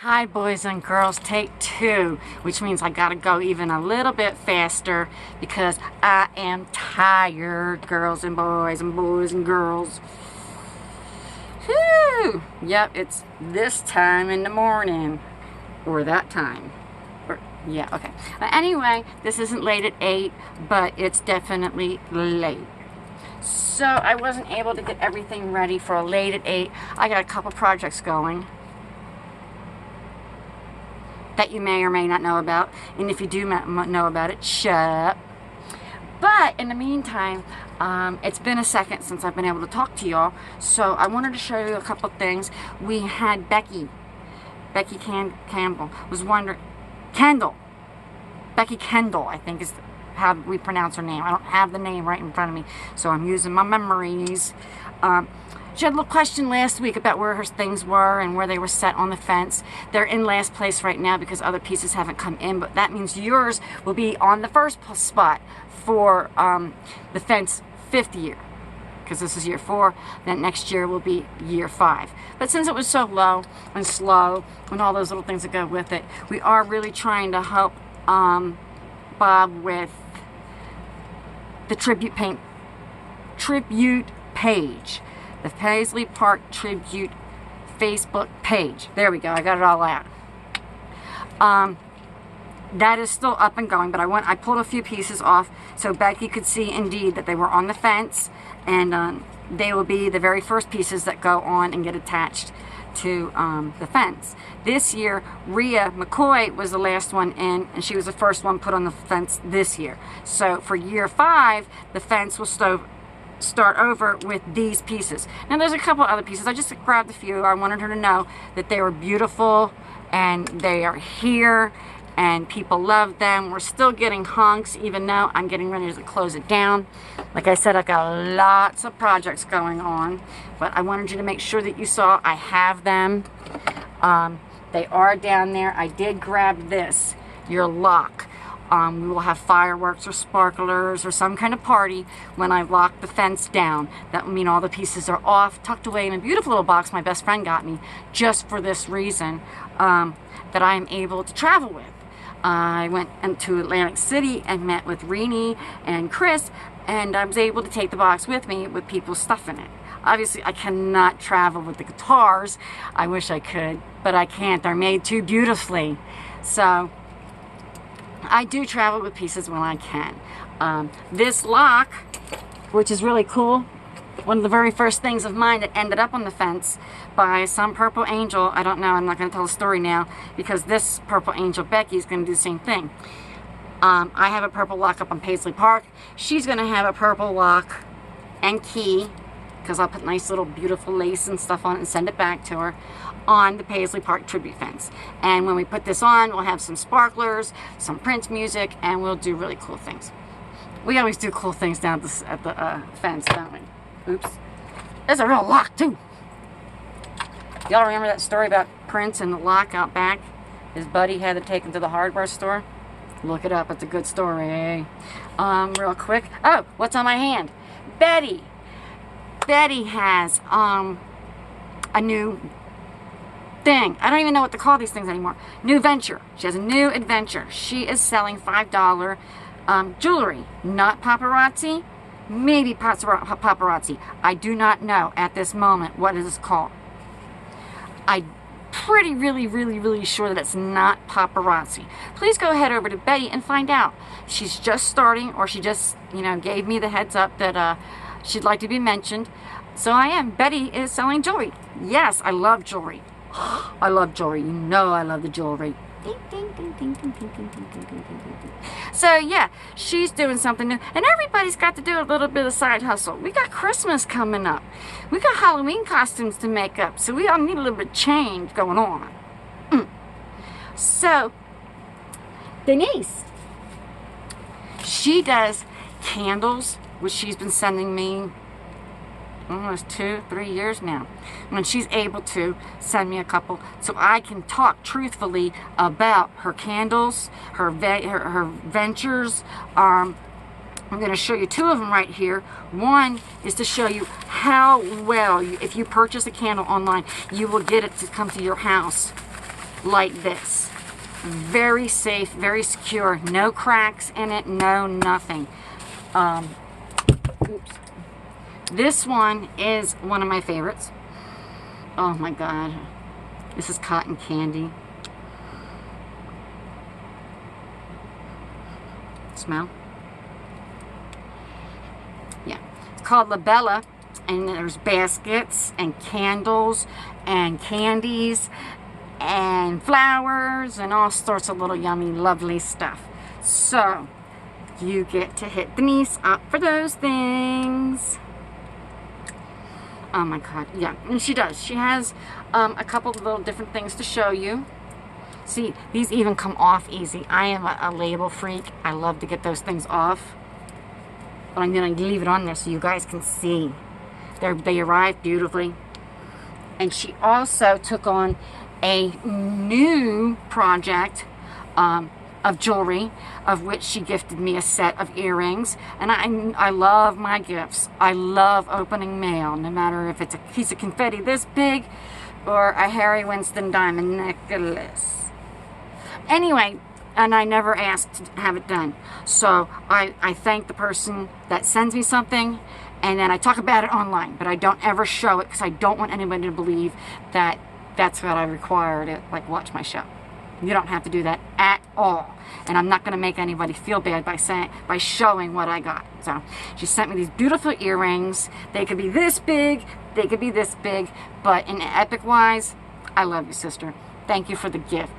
Hi boys and girls, take two, which means I gotta go even a little bit faster because I am tired, girls and boys and girls. Whew! Yep, it's this time in the morning, or that time. Yeah, okay. But anyway, this isn't late at 8, but it's definitely late. So I wasn't able to get everything ready for a late at 8. I got a couple projects going that you may or may not know about, and if you do know about it, shut up. But in the meantime, it's been a second since I've been able to talk to y'all, so I wanted to show you a couple things. We had Becky Campbell was wondering, Becky Kendall, I think is how we pronounce her name. I don't have the name right in front of me, so I'm using my memories. She had a little question last week about where her things were and where they were set on the fence. They're in last place right now because other pieces haven't come in, but that means yours will be on the first spot for the fence 5th year, because this is year 4. Then next year will be year 5. But since it was so low and slow and all those little things that go with it, we are really trying to help Bob with the tribute page. The Paisley Park Tribute Facebook page. There we go. I got it all out. That is still up and going, but I pulled a few pieces off so Becky could see indeed that they were on the fence, and they will be the very first pieces that go on and get attached to the fence. This year, Rhea McCoy was the last one in, and she was the first one put on the fence this year. So for year 5, the fence will start over with these pieces. Now there's a couple other pieces. I just grabbed a few. I wanted her to know that they were beautiful and they are here and people love them. We're still getting hunks even though I'm getting ready to close it down. Like I said, I've got lots of projects going on, but I wanted you to make sure that you saw I have them. They are down there. I did grab this, your lock. We will have fireworks or sparklers or some kind of party when I lock the fence down. That will mean all the pieces are off, tucked away in a beautiful little box my best friend got me just for this reason, that I am able to travel with. I went into Atlantic City and met with Renee and Chris, and I was able to take the box with me with people's stuff in it. Obviously, I cannot travel with the guitars. I wish I could, but I can't. They're made too beautifully. So I do travel with pieces when I can. This lock, which is really cool, one of the very first things of mine that ended up on the fence by some purple angel. I don't know, I'm not going to tell the story now because this purple angel, Becky, is going to do the same thing. I have a purple lock up on Paisley Park. She's going to have a purple lock and key, because I'll put nice little beautiful lace and stuff on it and send it back to her, on the Paisley Park tribute fence. And when we put this on, we'll have some sparklers, some Prince music, and we'll do really cool things. We always do cool things down at the fence, don't we? Oops. There's a real lock, too. Y'all remember that story about Prince and the lock out back? His buddy had to take him to the hardware store. Look it up. It's a good story. Real quick. Oh, what's on my hand? Betty. Betty has a new thing. I don't even know what to call these things anymore. New venture. She has a new adventure. She is selling $5 jewelry. Not paparazzi. Maybe paparazzi. I do not know at this moment what it is called. I'm really sure that it's not paparazzi. Please go ahead over to Betty and find out. She's just starting, or she just, gave me the heads up that she'd like to be mentioned. So I am. Betty is selling jewelry. Yes, I love jewelry. I love jewelry. You know I love the jewelry. So yeah, she's doing something new. And everybody's got to do a little bit of side hustle. We got Christmas coming up. We got Halloween costumes to make up. So we all need a little bit of change going on. So, Denise, she does candles, which she's been sending me almost 2-3 years now, when she's able to send me a couple so I can talk truthfully about her candles, her ventures. I'm going to show you 2 of them right here. One is to show you how well, if you purchase a candle online, you will get it to come to your house like this. Very safe, very secure, no cracks in it, no nothing. Oops. This one is one of my favorites. Oh my God. This is cotton candy. Smell? Yeah. It's called La Bella, and there's baskets and candles and candies and flowers and all sorts of little yummy, lovely stuff. So, you get to hit Denise up for those things. Oh my God, yeah, and she does. She has a couple of little different things to show you. See, these even come off easy. I am a label freak. I love to get those things off. But I'm going to leave it on there so you guys can see. They arrive beautifully. And she also took on a new project of jewelry, of which she gifted me a set of earrings. And I love my gifts. I love opening mail, no matter if it's a piece of confetti this big or a Harry Winston diamond necklace. Anyway, and I never asked to have it done. So I thank the person that sends me something, and then I talk about it online, but I don't ever show it because I don't want anybody to believe that that's what I require to, like, watch my show. You don't have to do that at all. And I'm not going to make anybody feel bad by showing what I got. So she sent me these beautiful earrings. They could be this big, they could be this big, but in epic wise, I love you, sister. Thank you for the gift.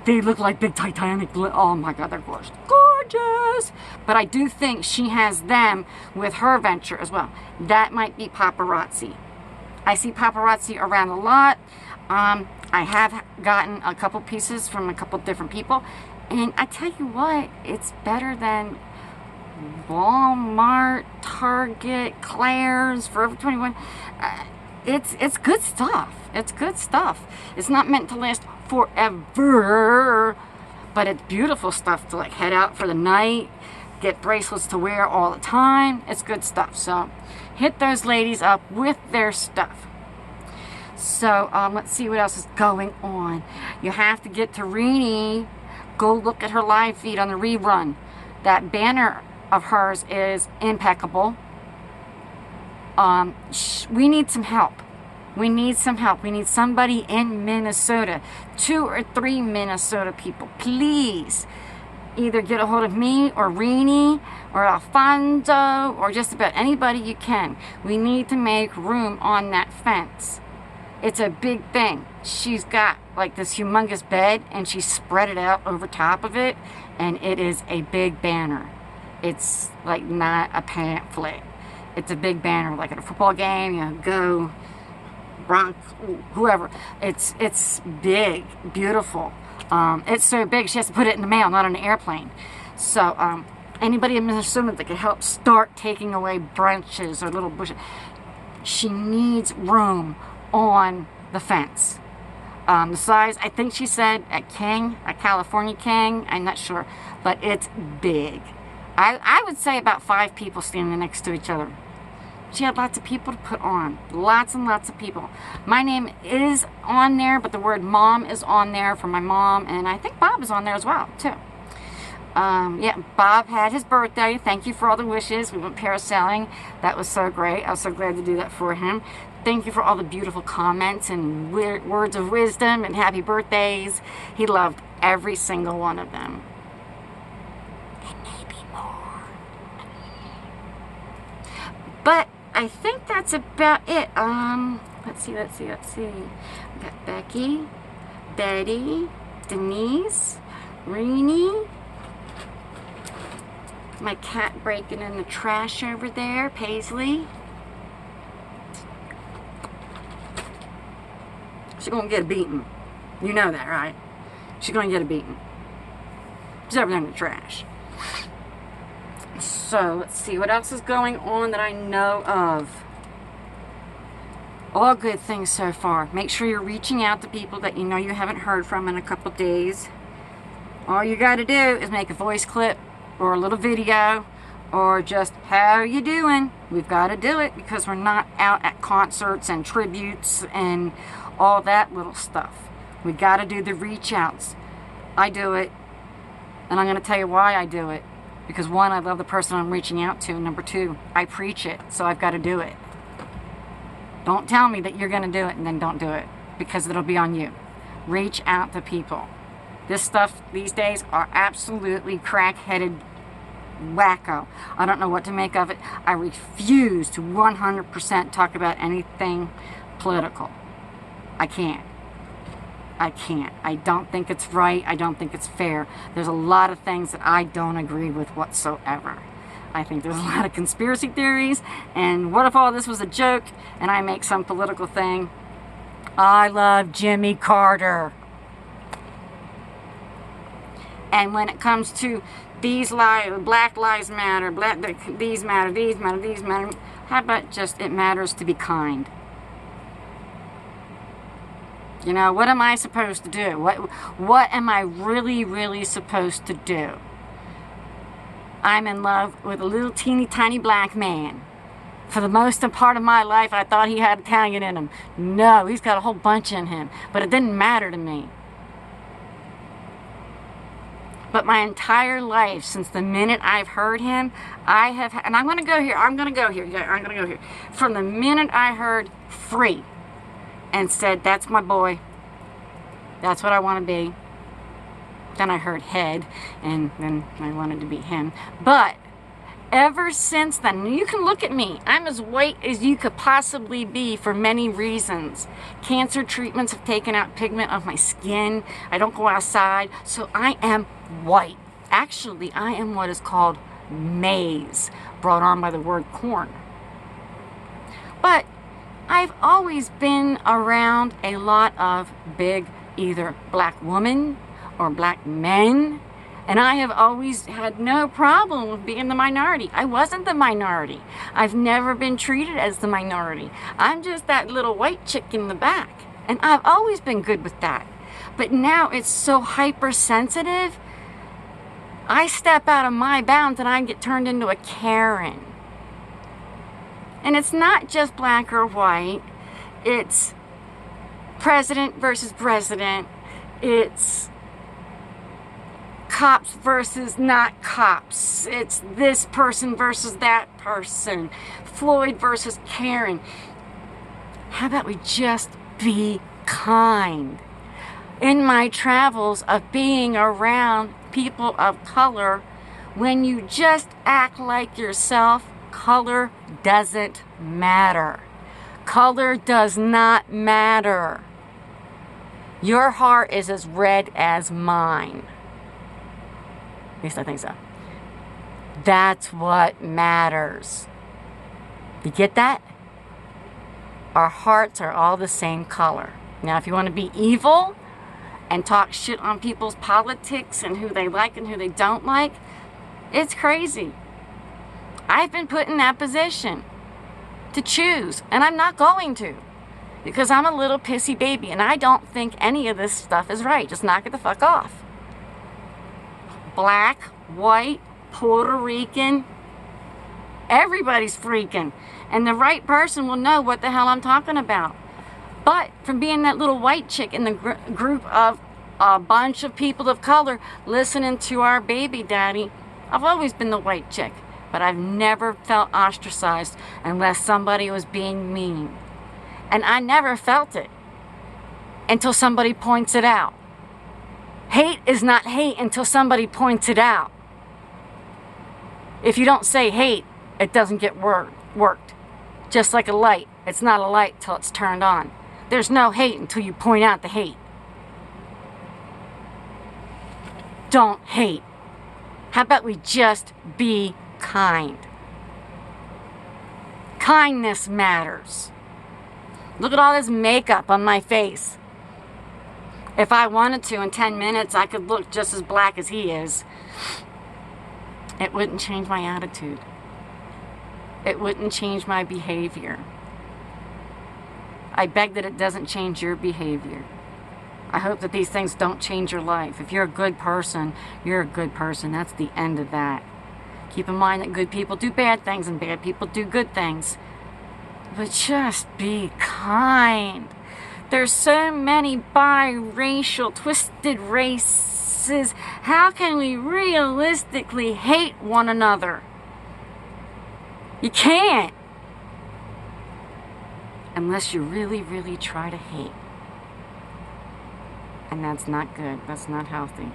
They look like big Titanic. Oh my God, they're gorgeous. Gorgeous! But I do think she has them with her venture as well. That might be paparazzi. I see paparazzi around a lot. I have gotten a couple pieces from a couple different people. And I tell you what, it's better than Walmart, Target, Claire's, Forever 21. It's good stuff. It's good stuff. It's not meant to last forever, but it's beautiful stuff to, like, head out for the night, get bracelets to wear all the time. It's good stuff. So hit those ladies up with their stuff. So let's see what else is going on. You have to get to Rini. Go look at her live feed on the rerun. That banner of hers is impeccable. We need some help. We need some help. We need somebody in Minnesota. 2 or 3 Minnesota people. Please either get a hold of me or Rini or Alfonso or just about anybody you can. We need to make room on that fence. It's a big thing. She's got like this humongous bed and she spread it out over top of it, and it is a big banner. It's like not a pamphlet. It's a big banner, like at a football game, you know, go Bronx, whoever. It's big, beautiful. It's so big she has to put it in the mail, not on an airplane. So anybody in Minnesota that could help start taking away branches or little bushes. She needs room on the fence. The size, I think she said a king, a California king, I'm not sure, but it's big. I would say about 5 people standing next to each other. She had lots of people to put on. Lots and lots of people. My name is on there, but the word mom is on there for my mom, and I think Bob is on there as well, too. Yeah, Bob had his birthday. Thank you for all the wishes. We went parasailing. That was so great. I was so glad to do that for him. Thank you for all the beautiful comments and words of wisdom and happy birthdays. He loved every single one of them. And maybe more. But I think that's about it. Let's see. We got Becky, Betty, Denise, Rini. My cat breaking in the trash over there, Paisley. She's gonna get a beating. You know that, right? She's gonna get a beating. She's over there in the trash. So, let's see. What else is going on that I know of? All good things so far. Make sure you're reaching out to people that you know you haven't heard from in a couple days. All you gotta do is make a voice clip or a little video or just, how are you doing? We've got to do it because we're not out at concerts and tributes and all that little stuff. We got to do the reach outs. I do it, and I'm going to tell you why I do it. Because one, I love the person I'm reaching out to. Number two, I preach it, so I've got to do it. Don't tell me that you're going to do it and then don't do it, because it'll be on you. Reach out to people. This stuff these days are absolutely crack-headed wacko. I don't know what to make of it. I refuse to 100% talk about anything political. I can't. I don't think it's right. I don't think it's fair. There's a lot of things that I don't agree with whatsoever. I think there's a lot of conspiracy theories, and what if all this was a joke and I make some political thing? I love Jimmy Carter. And when it comes to these Black Lives Matter, these matter, how about just it matters to be kind? You know, what am I supposed to do? What am I really supposed to do? I'm in love with a little teeny tiny black man. For the most part of my life, I thought he had Italian in him. No, he's got a whole bunch in him. But it didn't matter to me. But my entire life, since the minute I've heard him, and I'm going to go here. From the minute I heard free, and said, that's my boy, that's what I want to be. Then I heard head, and then I wanted to be him. But ever since then, you can look at me, I'm as white as you could possibly be for many reasons. Cancer treatments have taken out pigment of my skin. I don't go outside, so I am white. Actually, I am what is called maize, brought on by the word corn. But I've always been around a lot of big, either black women or black men, and I have always had no problem with being the minority. I wasn't the minority. I've never been treated as the minority. I'm just that little white chick in the back, and I've always been good with that. But now it's so hypersensitive, I step out of my bounds and I get turned into a Karen. And it's not just black or white. It's president versus president. It's cops versus not cops. It's this person versus that person. Floyd versus Karen. How about we just be kind? In my travels of being around people of color, when you just act like yourself, color doesn't matter. Color does not matter. Your heart is as red as mine. At least I think so. That's what matters. You get that? Our hearts are all the same color. Now, if you want to be evil and talk shit on people's politics and who they like and who they don't like, it's crazy. I've been put in that position to choose, and I'm not going to, because I'm a little pissy baby and I don't think any of this stuff is right. Just knock it the fuck off. Black, white, Puerto Rican, everybody's freaking, and the right person will know what the hell I'm talking about. But from being that little white chick in the group of a bunch of people of color listening to our baby daddy, I've always been the white chick. But I've never felt ostracized unless somebody was being mean. And I never felt it until somebody points it out. Hate is not hate until somebody points it out. If you don't say hate, it doesn't get worked. Just like a light, it's not a light till it's turned on. There's no hate until you point out the hate. Don't hate. How about we just be kind? Kindness matters. Look at all this makeup on my face. If I wanted to, in 10 minutes, I could look just as black as he is. It wouldn't change my attitude. It wouldn't change my behavior. I beg that it doesn't change your behavior. I hope that these things don't change your life. If you're a good person, you're a good person. That's the end of that. Keep in mind that good people do bad things and bad people do good things. But just be kind. There's so many biracial, twisted races. How can we realistically hate one another? You can't. Unless you really, really try to hate. And that's not good. That's not healthy.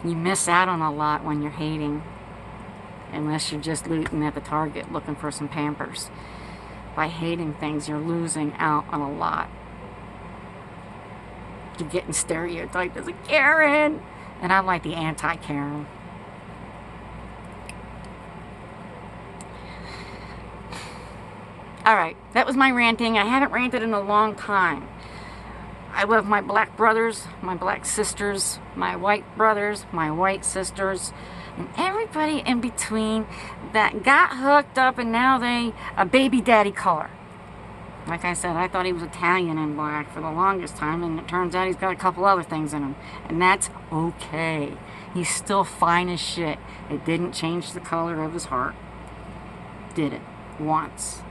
You miss out on a lot when you're hating. Unless you're just looting at the Target looking for some Pampers. By hating things, you're losing out on a lot. You're getting stereotyped as a Karen. And I'm like the anti-Karen. Alright, that was my ranting. I haven't ranted in a long time. I love my black brothers, my black sisters, my white brothers, my white sisters, and everybody in between that got hooked up and now they a baby daddy color. Like I said, I thought he was Italian and black for the longest time, and it turns out he's got a couple other things in him. And that's okay. He's still fine as shit. It didn't change the color of his heart. Did it? Once.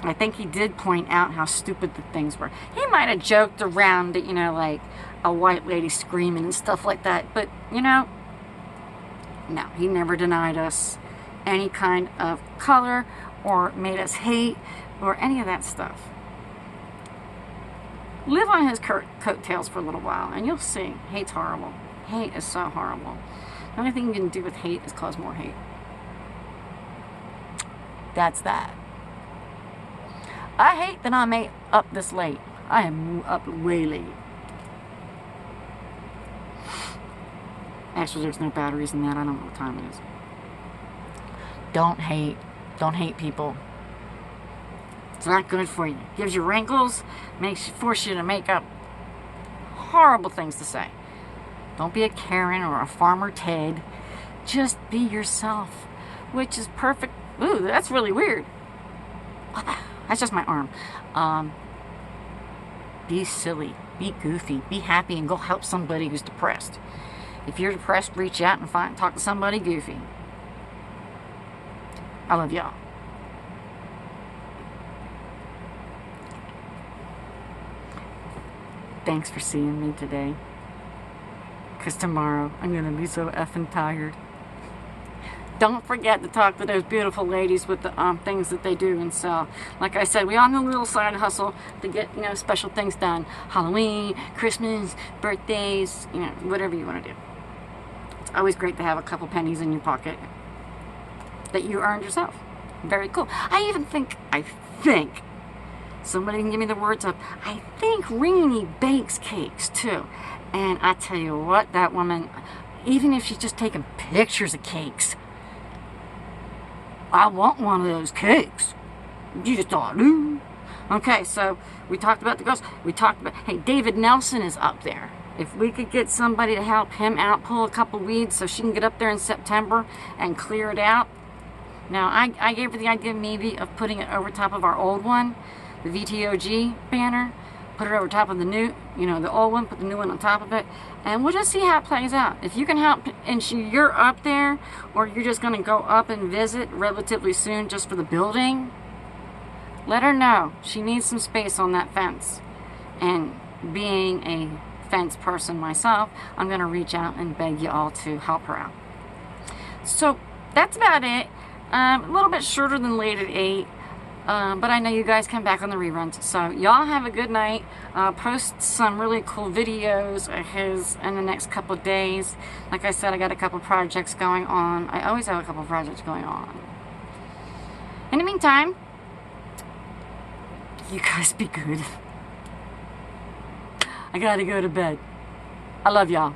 I think he did point out how stupid the things were. He might have joked around it, you know, like a white lady screaming and stuff like that. But, you know, no, he never denied us any kind of color or made us hate or any of that stuff. Live on his coattails for a little while and you'll see. Hate's horrible. Hate is so horrible. The only thing you can do with hate is cause more hate. That's that. I hate that I'm up this late. I am up way late. Actually, there's no batteries in that. I don't know what time it is. Don't hate. Don't hate people. It's not good for you. Gives you wrinkles. Force you to make up horrible things to say. Don't be a Karen or a Farmer Ted. Just be yourself. Which is perfect. Ooh, that's really weird. That's just my arm. Be silly. Be goofy. Be happy and go help somebody who's depressed. If you're depressed, reach out and talk to somebody goofy. I love y'all. Thanks for seeing me today. Because tomorrow I'm going to be so effing tired. Don't forget to talk to those beautiful ladies with the things that they do and sell. Like I said, we all know a little side hustle to get, you know, special things done. Halloween, Christmas, birthdays, you know, whatever you want to do. It's always great to have a couple pennies in your pocket that you earned yourself. Very cool. I think, somebody can give me the words up, I think Rini bakes cakes too. And I tell you what, that woman, even if she's just taking pictures of cakes, I want one of those cakes. You just thought, ooh. Okay, so we talked about the girls. We talked about, hey, David Nelson is up there. If we could get somebody to help him out, pull a couple weeds so she can get up there in September and clear it out. Now, I gave her the idea maybe of putting it over top of our old one, the VTOG banner. Put it over top of the new, you know, the old one, put the new one on top of it, and we'll just see how it plays out. If you can help, and you're up there, or you're just going to go up and visit relatively soon just for the building, let her know. She needs some space on that fence. And being a fence person myself, I'm going to reach out and beg you all to help her out. So, that's about it. A little bit shorter than late at 8. But I know you guys come back on the reruns. So y'all have a good night. Post some really cool videos of his in the next couple of days. Like I said, I got a couple projects going on. I always have a couple projects going on. In the meantime, you guys be good. I gotta go to bed. I love y'all.